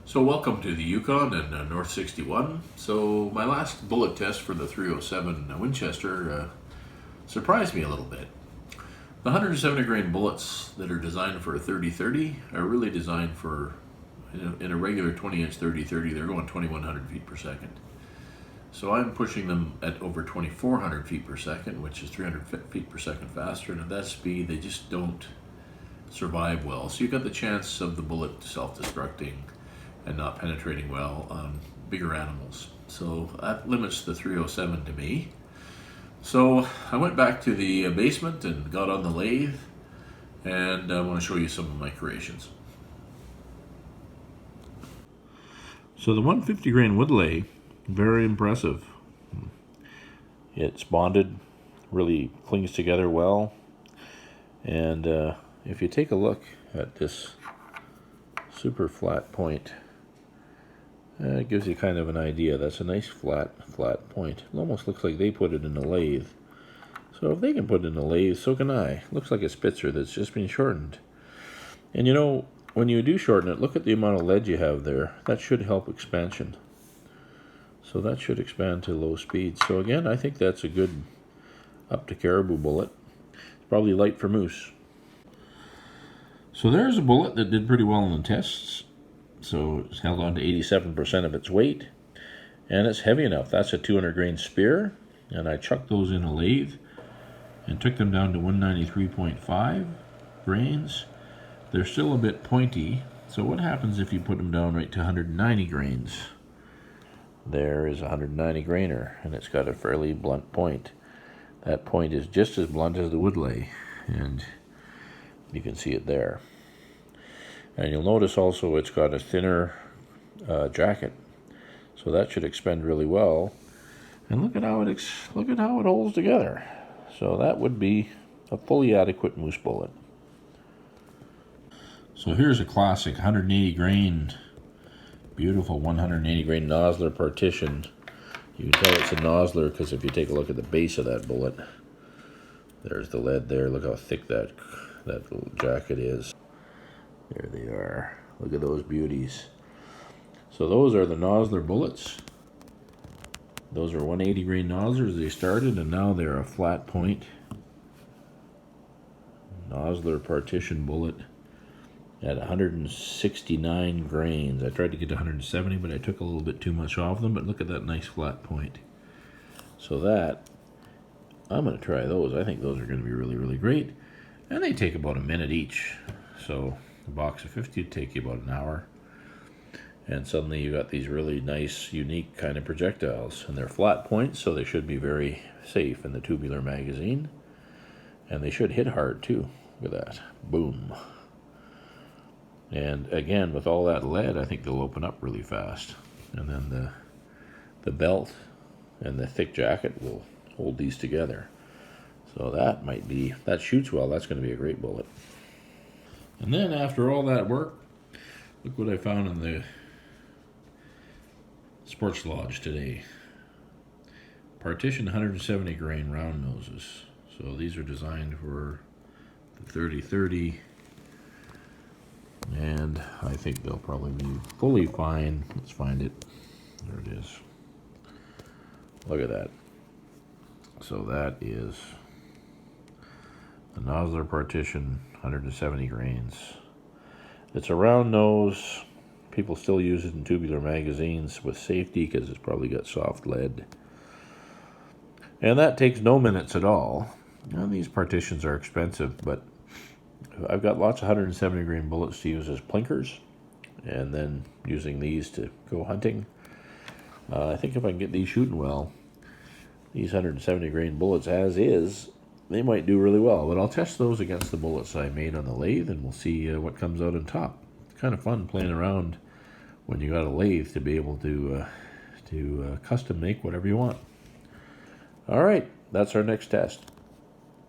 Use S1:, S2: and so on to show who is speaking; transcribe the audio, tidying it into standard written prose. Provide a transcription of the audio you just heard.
S1: So welcome to the Yukon and North 61. So my last bullet test for the 307 Winchester surprised me a little bit. The 170 grain bullets that are designed for a 30-30 are really designed for, in a regular 20-inch 30-30, they're going 2,100 feet per second. So I'm pushing them at over 2,400 feet per second, which is 300 feet per second faster, and at that speed they just don't survive well. So you've got the chance of the bullet self-destructing and not penetrating well on bigger animals. So that limits the 307 to me. So I went back to the basement and got on the lathe, and I want to show you some of my creations. So the 150 grain wood lay, very impressive. It's bonded, really clings together well, and if you take a look at this super flat point, it gives you kind of an idea. That's a nice flat point. It almost looks like they put it in a lathe. So if they can put it in a lathe, so can I. Looks like a spitzer that's just been shortened. And you know, when you do shorten it, look at the amount of lead you have there. That should help expansion. So that should expand to low speed. So again, I think that's a good up to caribou bullet. It's probably light for moose. So there's a bullet that did pretty well in the tests. So it's held on to 87% of its weight, and it's heavy enough. That's a 200 grain spear, and I chucked those in a lathe and took them down to 193.5 grains. They're still a bit pointy, so what happens if you put them down right to 190 grains? There is a 190 grainer, and it's got a fairly blunt point. That point is just as blunt as the wood lay, and you can see it there. And you'll notice also it's got a thinner jacket, so that should expend really well. And look at how it holds together. So that would be a fully adequate moose bullet. So here's a classic 180 grain, beautiful 180 grain Nosler partition. You can tell it's a Nosler because if you take a look at the base of that bullet, there's the lead there. Look how thick that little jacket is. There they are. Look at those beauties. So those are the Nosler bullets. Those are 180 grain Noslers. They started, and now they're a flat point Nosler partition bullet at 169 grains. I tried to get to 170, but I took a little bit too much off them. But look at that nice flat point. So that, I'm going to try those. I think those are going to be really, really great. And they take about a minute each. So a box of 50 would take you about an hour. And suddenly you got these really nice, unique kind of projectiles. And they're flat points, so they should be very safe in the tubular magazine. And they should hit hard too. Look at that. Boom. And again, with all that lead, I think they'll open up really fast. And then the belt and the thick jacket will hold these together. So that shoots well. That's going to be a great bullet. And then after all that work, look what I found in the sports lodge today. Partition 170 grain round noses. So these are designed for the 30-30. And I think they'll probably be fully fine. Let's find it. There it is. Look at that. So that is the Nosler partition, 170 grains. It's a round nose. People still use it in tubular magazines with safety because it's probably got soft lead. And that takes no minutes at all. Now, these partitions are expensive, but I've got lots of 170 grain bullets to use as plinkers, and then using these to go hunting. I think if I can get these shooting well, these 170 grain bullets as is, they might do really well. But I'll test those against the bullets I made on the lathe, and we'll see what comes out on top. It's kind of fun playing around when you got a lathe to be able to custom make whatever you want. All right, that's our next test.